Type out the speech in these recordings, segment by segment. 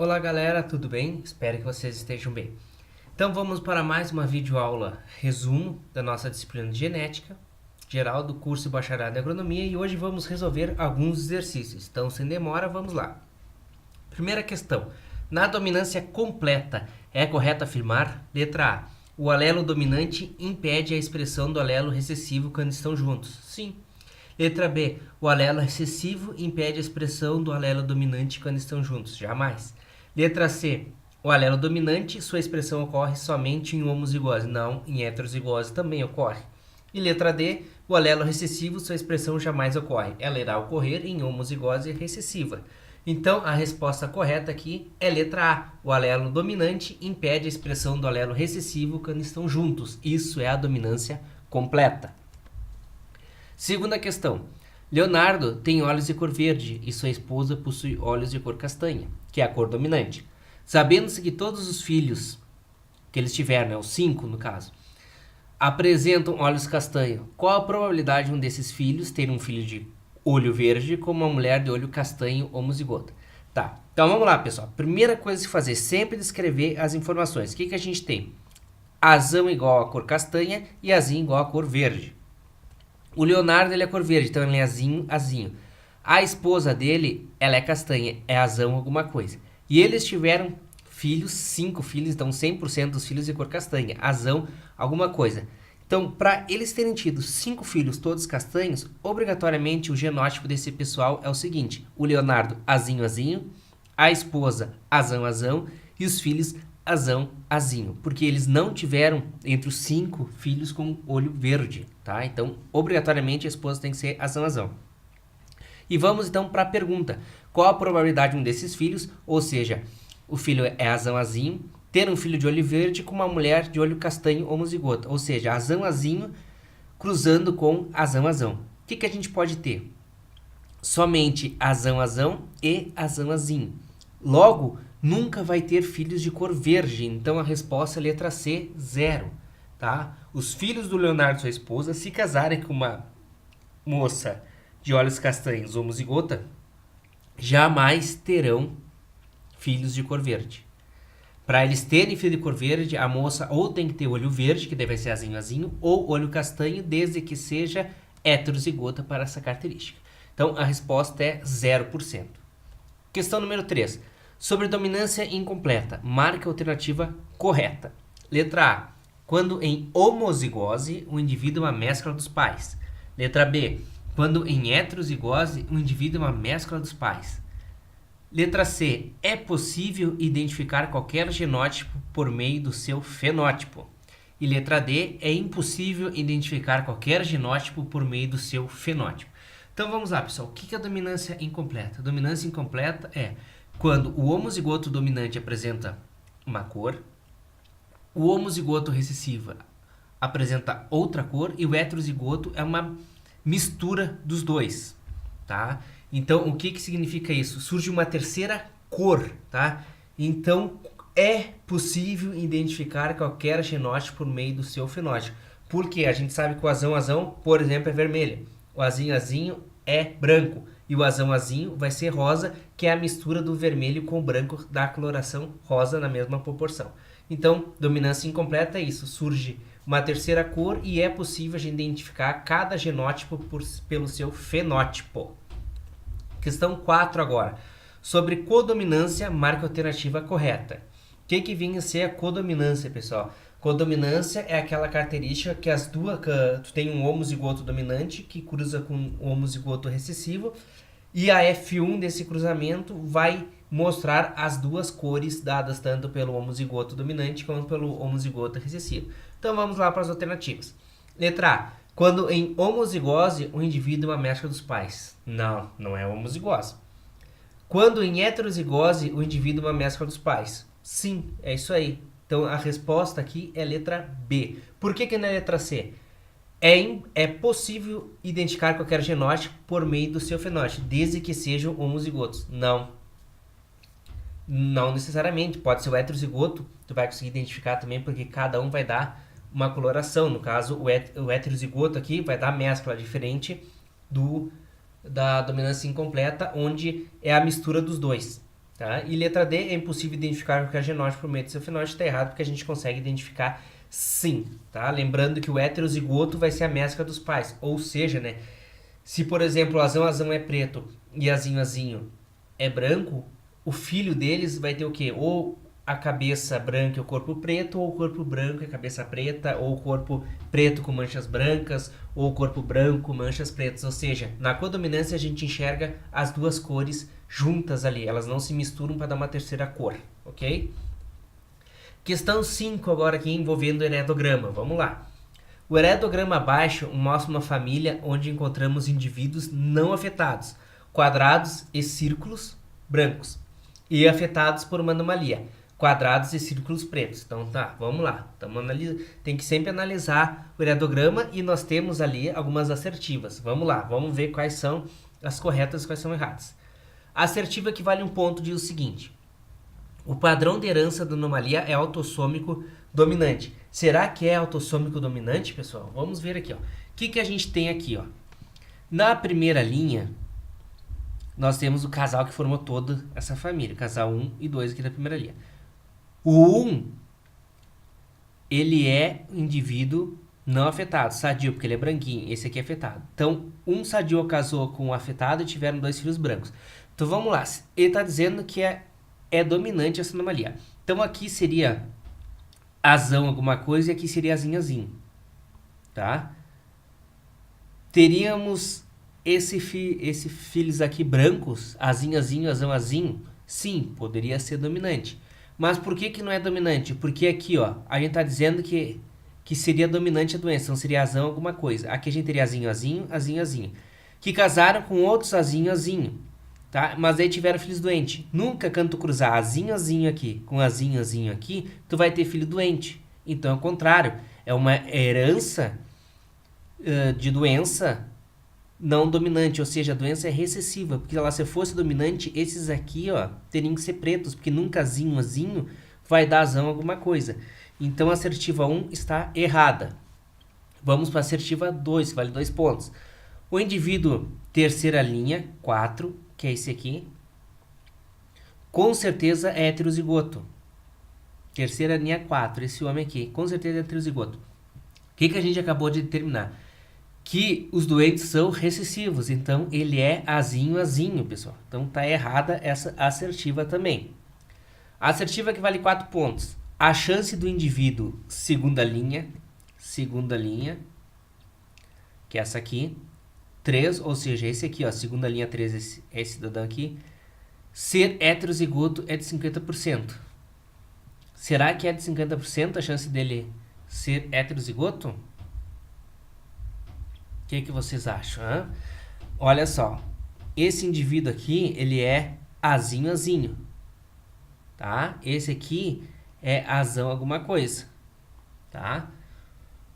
Olá galera, tudo bem? Espero que vocês estejam bem. Então vamos para mais uma videoaula resumo da nossa disciplina de genética geral do curso Bacharelado em Agronomia e hoje vamos resolver alguns exercícios. Então sem demora, vamos lá. Primeira questão. Na dominância completa, é correto afirmar? Letra A. O alelo dominante impede a expressão do alelo recessivo quando estão juntos. Sim. Letra B. O alelo recessivo impede a expressão do alelo dominante quando estão juntos. Jamais. Letra C. O alelo dominante, sua expressão ocorre somente em homozigose. Não, em heterozigose também ocorre. E letra D. O alelo recessivo, sua expressão jamais ocorre. Ela irá ocorrer em homozigose recessiva. Então, a resposta correta aqui é letra A. O alelo dominante impede a expressão do alelo recessivo quando estão juntos. Isso é a dominância completa. Segunda questão. Leonardo tem olhos de cor verde e sua esposa possui olhos de cor castanha, que é a cor dominante. Sabendo-se que todos os filhos que eles tiveram, os 5 no caso, apresentam olhos castanhos, qual a probabilidade de um desses filhos ter um filho de olho verde como uma mulher de olho castanho homozigota? Tá, então vamos lá, pessoal. Primeira coisa a se fazer, sempre descrever as informações. O que a gente tem? Azão igual a cor castanha e azinho igual a cor verde. O Leonardo, ele é cor verde, então ele é azinho, azinho. A esposa dele, ela é castanha, é azão alguma coisa. E eles tiveram filhos, 5 filhos, então 100% dos filhos de cor castanha, azão alguma coisa. Então, para eles terem tido 5 filhos todos castanhos, obrigatoriamente o genótipo desse pessoal é o seguinte: o Leonardo, azinho, azinho, a esposa, azão, azão, e os filhos, azão, azinho, porque eles não tiveram entre os 5 filhos com olho verde, tá? Então, obrigatoriamente a esposa tem que ser azão, azão. E vamos então para a pergunta: qual a probabilidade de um desses filhos, ou seja, o filho é azão, azinho, ter um filho de olho verde com uma mulher de olho castanho homozigota, ou seja, azão, azinho cruzando com azão, azão. O que a gente pode ter? Somente azão, azão e azão, azinho. Logo, nunca vai ter filhos de cor verde, então a resposta é letra C, 0. Tá? Os filhos do Leonardo e sua esposa, se casarem com uma moça de olhos castanhos homozigota, jamais terão filhos de cor verde. Para eles terem filho de cor verde, a moça ou tem que ter olho verde, que deve ser azinho, azinho, ou olho castanho, desde que seja heterozigota para essa característica. Então, a resposta é 0%. Questão número 3. Sobre dominância incompleta, marque a alternativa correta. Letra A. Quando em homozigose, o indivíduo é uma mescla dos pais. Letra B. Quando em heterozigose, o indivíduo é uma mescla dos pais. Letra C. É possível identificar qualquer genótipo por meio do seu fenótipo. E letra D. É impossível identificar qualquer genótipo por meio do seu fenótipo. Então vamos lá, pessoal. O que é a dominância incompleta? A dominância incompleta é quando o homozigoto dominante apresenta uma cor, o homozigoto recessivo apresenta outra cor e o heterozigoto é uma mistura dos dois, tá? Então, o que significa isso? Surge uma terceira cor, tá? Então, é possível identificar qualquer genótipo por meio do seu fenótipo. Porque a gente sabe que o azão, azão, por exemplo, é vermelho. O azinho, azinho é branco. E o azão, azinho vai ser rosa, que é a mistura do vermelho com o branco da coloração rosa na mesma proporção. Então, dominância incompleta é isso. Surge uma terceira cor e é possível a gente identificar cada genótipo pelo seu fenótipo. Questão 4 agora. Sobre codominância, marca a alternativa correta. O que vinha a ser a codominância, pessoal? Codominância é aquela característica que as duas... Tu tem um homozigoto dominante que cruza com um homozigoto recessivo e a F1 desse cruzamento vai mostrar as duas cores dadas tanto pelo homozigoto dominante como pelo homozigoto recessivo. Então vamos lá para as alternativas. Letra A. Quando em homozigose, o indivíduo é uma mescla dos pais. Não, não é homozigose. Quando em heterozigose, o indivíduo é uma mescla dos pais. Sim, é isso aí. Então a resposta aqui é letra B. Por que não é letra C? É possível identificar qualquer genótipo por meio do seu fenótipo, desde que sejam homozigotos. Não. Não necessariamente. Pode ser o heterozigoto, tu vai conseguir identificar também, porque cada um vai dar uma coloração. No caso, o heterozigoto aqui vai dar mescla diferente da dominância incompleta, onde é a mistura dos dois. Tá? E letra D, é impossível identificar qualquer genótipo por meio do seu fenótipo. Está errado porque a gente consegue identificar sim. Tá? Lembrando que o heterozigoto vai ser a mescla dos pais. Ou seja, né, se por exemplo o azão é preto e azinho é branco, o filho deles vai ter o quê? Ou a cabeça branca e o corpo preto, ou o corpo branco e a cabeça preta, ou o corpo preto com manchas brancas, ou o corpo branco com manchas pretas. Ou seja, na codominância a gente enxerga as duas cores juntas ali, elas não se misturam para dar uma terceira cor, ok? Questão 5 agora aqui envolvendo o heredograma, vamos lá. O heredograma abaixo mostra uma família onde encontramos indivíduos não afetados, quadrados e círculos brancos, e afetados por uma anomalia, quadrados e círculos pretos. Então tá, vamos lá. Tem que sempre analisar o heredograma e nós temos ali algumas assertivas. Vamos lá, vamos ver quais são as corretas e quais são erradas. A assertiva que vale um ponto diz o seguinte: o padrão de herança da anomalia é autossômico dominante. Será que é autossômico dominante, pessoal? Vamos ver aqui, ó. O que a gente tem aqui, ó? Na primeira linha, nós temos o casal que formou toda essa família, casal 1 e 2 aqui da primeira linha. O 1, ele é um indivíduo não afetado, sadio, porque ele é branquinho. Esse aqui é afetado. Então, um sadio casou com um afetado e tiveram 2 filhos brancos. Então, vamos lá. Ele está dizendo que é dominante essa anomalia. Então, aqui seria azão alguma coisa e aqui seria azinho. Tá? Teríamos esses filhos aqui brancos, azinho, azão, azinho. Sim, poderia ser dominante. Mas por que não é dominante? Porque aqui, ó, a gente está dizendo que seria dominante a doença, então seria azão alguma coisa. Aqui a gente teria azinho, que casaram com outros azinho, tá? Mas aí tiveram filhos doentes. Nunca quando tu cruzar azinho aqui com azinho aqui, tu vai ter filho doente. Então é o contrário, é uma herança de doença não dominante, ou seja, a doença é recessiva, porque ela se fosse dominante, esses aqui, ó, teriam que ser pretos, porque nunca azinho vai dar azão alguma coisa. Então a assertiva 1 está errada. Vamos para a assertiva 2, que vale 2 pontos. O indivíduo terceira linha, 4, que é esse aqui, com certeza é heterozigoto. Terceira linha 4, esse homem aqui, com certeza é heterozigoto. O que a gente acabou de determinar? Que os doentes são recessivos, então ele é azinho, pessoal. Então tá errada essa assertiva também. A assertiva que vale 4 pontos. A chance do indivíduo segunda linha, que é essa aqui, 3, ou seja, esse aqui, ó, segunda linha 3, esse cidadão aqui, ser heterozigoto é de 50%. Será que é de 50% a chance dele ser heterozigoto? O que vocês acham? Hein? Olha só, esse indivíduo aqui, ele é azinho, tá? Esse aqui é azão alguma coisa, tá?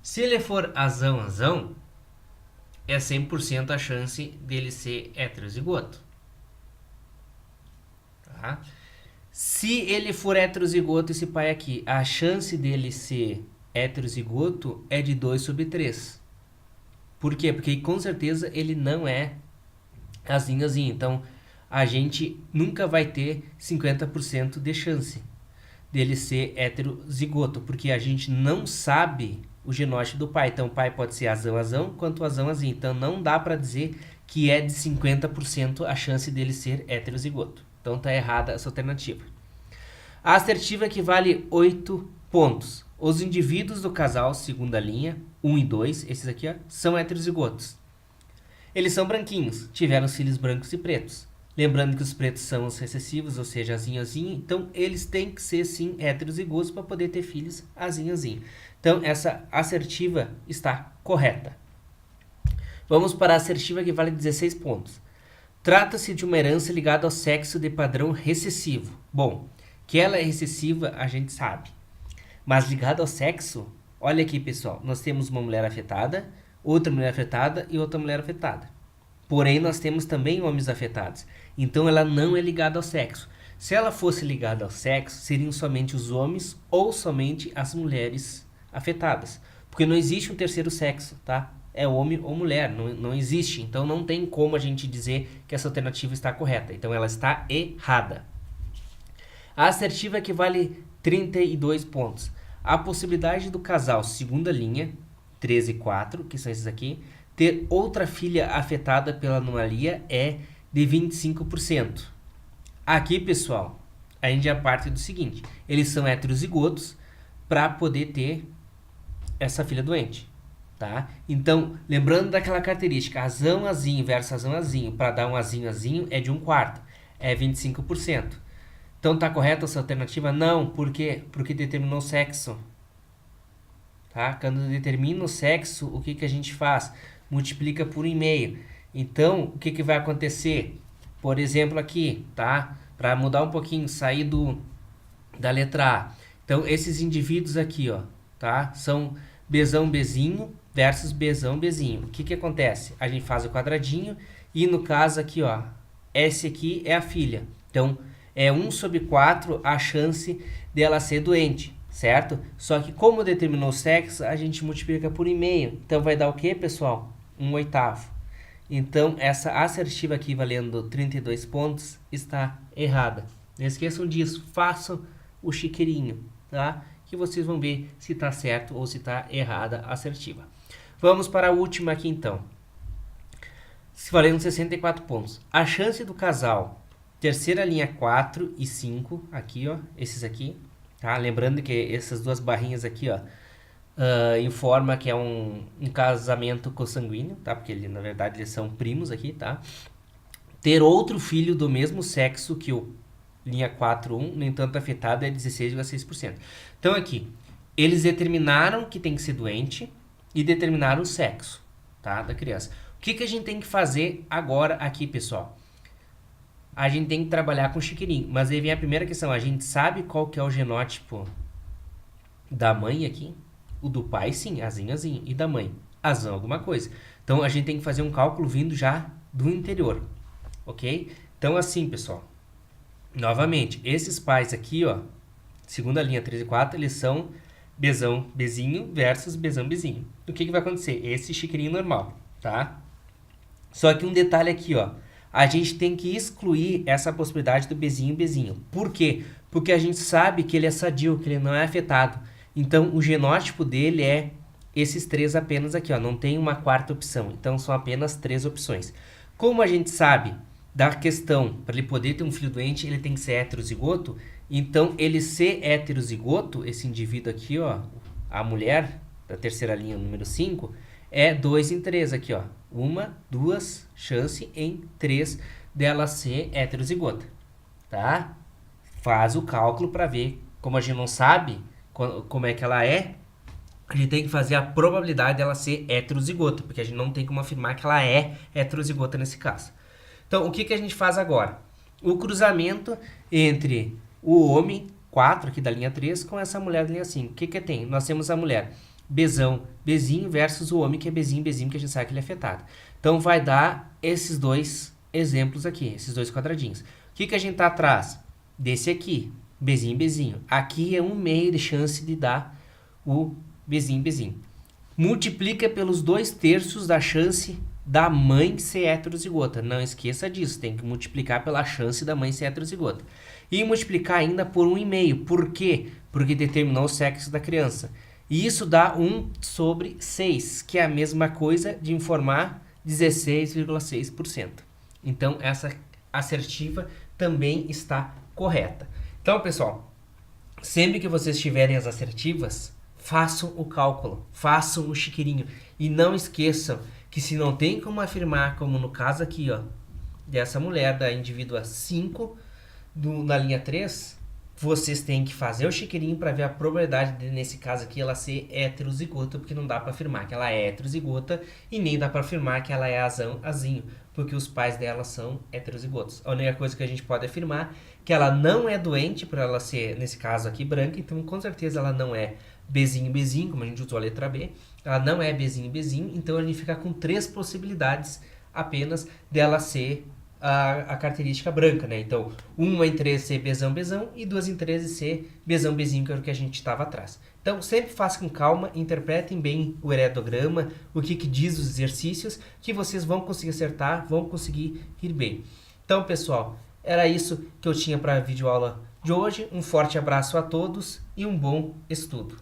Se ele for azão, é 100% a chance dele ser heterozigoto, tá? Se ele for heterozigoto, esse pai aqui, a chance dele ser heterozigoto é de 2/3. Por quê? Porque com certeza ele não é azinho. Então, a gente nunca vai ter 50% de chance dele ser heterozigoto, porque a gente não sabe o genótipo do pai. Então, o pai pode ser azão, quanto azinho. Então, não dá para dizer que é de 50% a chance dele ser heterozigoto. Então, tá errada essa alternativa. A assertiva que vale 8 pontos. Os indivíduos do casal, segunda linha, 1 e 2, esses aqui, ó, são heterozigotos. Eles são branquinhos, tiveram filhos brancos e pretos. Lembrando que os pretos são os recessivos, ou seja, azinho, então eles têm que ser, sim, heterozigotos para poder ter filhos azinho. Então, essa assertiva está correta. Vamos para a assertiva que vale 16 pontos. Trata-se de uma herança ligada ao sexo de padrão recessivo. Bom, que ela é recessiva, a gente sabe. Mas ligado ao sexo, olha aqui, pessoal, nós temos uma mulher afetada, outra mulher afetada e outra mulher afetada. Porém, nós temos também homens afetados. Então, ela não é ligada ao sexo. Se ela fosse ligada ao sexo, seriam somente os homens ou somente as mulheres afetadas. Porque não existe um terceiro sexo, tá? É homem ou mulher, não existe. Então, não tem como a gente dizer que essa alternativa está correta. Então, ela está errada. A assertiva equivale 32 pontos. A possibilidade do casal segunda linha, 13 e 4, que são esses aqui, ter outra filha afetada pela anomalia é de 25%. Aqui, pessoal, a gente já parte do seguinte, eles são heterozigotos para poder ter essa filha doente, tá? Então, lembrando daquela característica, azão, azinho versus azão, azinho, para dar um azinho, azinho é de 1/4, é 25%. Então, tá correta essa alternativa? Não, por quê? Porque determinou o sexo, tá? Quando determina o sexo, o que a gente faz? Multiplica por 1,5. Então, o que vai acontecer? Por exemplo, aqui, tá? Para mudar um pouquinho, sair da letra A. Então, esses indivíduos aqui, ó, tá? São Bzão, Bzinho versus Bzão, Bzinho. O que acontece? A gente faz o quadradinho e no caso aqui, ó, esse aqui é a filha. Então, é 1/4 a chance dela ser doente, certo? Só que como determinou o sexo, a gente multiplica por 1,5. Então, vai dar o quê, pessoal? 1/8. Então, essa assertiva aqui valendo 32 pontos está errada. Não esqueçam disso, façam o chiqueirinho, tá? Que vocês vão ver se está certo ou se está errada a assertiva. Vamos para a última aqui, então. Valendo 64 pontos. A chance do casal, terceira linha 4 e 5, aqui, ó, esses aqui, tá? Lembrando que essas duas barrinhas aqui, ó, informa que é um casamento consanguíneo, tá? Porque na verdade eles são primos aqui, tá? Ter outro filho do mesmo sexo que o linha 4,1, no entanto afetado é 16,6%. Então aqui, eles determinaram que tem que ser doente e determinaram o sexo, tá? Da criança. O que a gente tem que fazer agora aqui, pessoal? A gente tem que trabalhar com o chiqueirinho, mas aí vem a primeira questão, a gente sabe qual que é o genótipo da mãe aqui? O do pai, sim, azinho, azinho. E da mãe? Azão, alguma coisa. Então, a gente tem que fazer um cálculo vindo já do interior. Ok? Então, assim, pessoal. Novamente, esses pais aqui, ó. Segunda linha, 3 e 4, eles são Bzão, Bzinho versus Bzão, Bzinho. O que vai acontecer? Esse chiqueirinho normal, tá? Só que um detalhe aqui, ó. A gente tem que excluir essa possibilidade do Bzinho, Bzinho. Por quê? Porque a gente sabe que ele é sadio, que ele não é afetado. Então, o genótipo dele é esses 3 apenas aqui, ó. Não tem uma quarta opção. Então, são apenas 3 opções. Como a gente sabe da questão, para ele poder ter um filho doente, ele tem que ser heterozigoto. Então, ele ser heterozigoto, esse indivíduo aqui, ó, a mulher da terceira linha, número 5, é 2 em 3 aqui, ó. 1, 2 chance em 3 dela ser heterozigota, tá? Faz o cálculo para ver, como a gente não sabe como é que ela é, a gente tem que fazer a probabilidade dela ser heterozigota, porque a gente não tem como afirmar que ela é heterozigota nesse caso. Então, o que a gente faz agora? O cruzamento entre o homem, 4 aqui da linha 3, com essa mulher da linha 5. O que tem? Nós temos a mulher Bzão, Bzinho versus o homem que é Bzinho, Bzinho, que a gente sabe que ele é afetado. Então, vai dar esses dois exemplos aqui, esses dois quadradinhos. O que a gente está atrás? Desse aqui, Bzinho, Bzinho. Aqui é 1/2 de chance de dar o Bzinho, Bzinho. Multiplica pelos 2/3 da chance da mãe ser heterozigota. Não esqueça disso, tem que multiplicar pela chance da mãe ser heterozigota. E multiplicar ainda por 1,5. Por quê? Porque determinou o sexo da criança. E isso dá 1/6, que é a mesma coisa de informar 16,6%. Então, essa assertiva também está correta. Então, pessoal, sempre que vocês tiverem as assertivas, façam o cálculo, façam o chiqueirinho. E não esqueçam que se não tem como afirmar, como no caso aqui, ó, dessa mulher da indivídua 5, na linha 3, vocês têm que fazer o chiqueirinho para ver a probabilidade de, nesse caso aqui, ela ser heterozigota, porque não dá para afirmar que ela é heterozigota e nem dá para afirmar que ela é azão, azinho, porque os pais dela são heterozigotos. A única coisa que a gente pode afirmar é que ela não é doente por ela ser, nesse caso aqui, branca, então com certeza ela não é Bzinho, Bzinho, como a gente usou a letra B, ela não é Bzinho, Bzinho, então a gente fica com 3 possibilidades apenas dela ser a característica branca, né? Então, 1 em 3 ser Bzão, Bzão e 2 em 13 ser Bzão, Bzinho, que era o que a gente estava atrás. Então, sempre façam com calma, interpretem bem o heredograma, o que diz os exercícios, que vocês vão conseguir acertar, vão conseguir ir bem. Então, pessoal, era isso que eu tinha para a videoaula de hoje. Um forte abraço a todos e um bom estudo.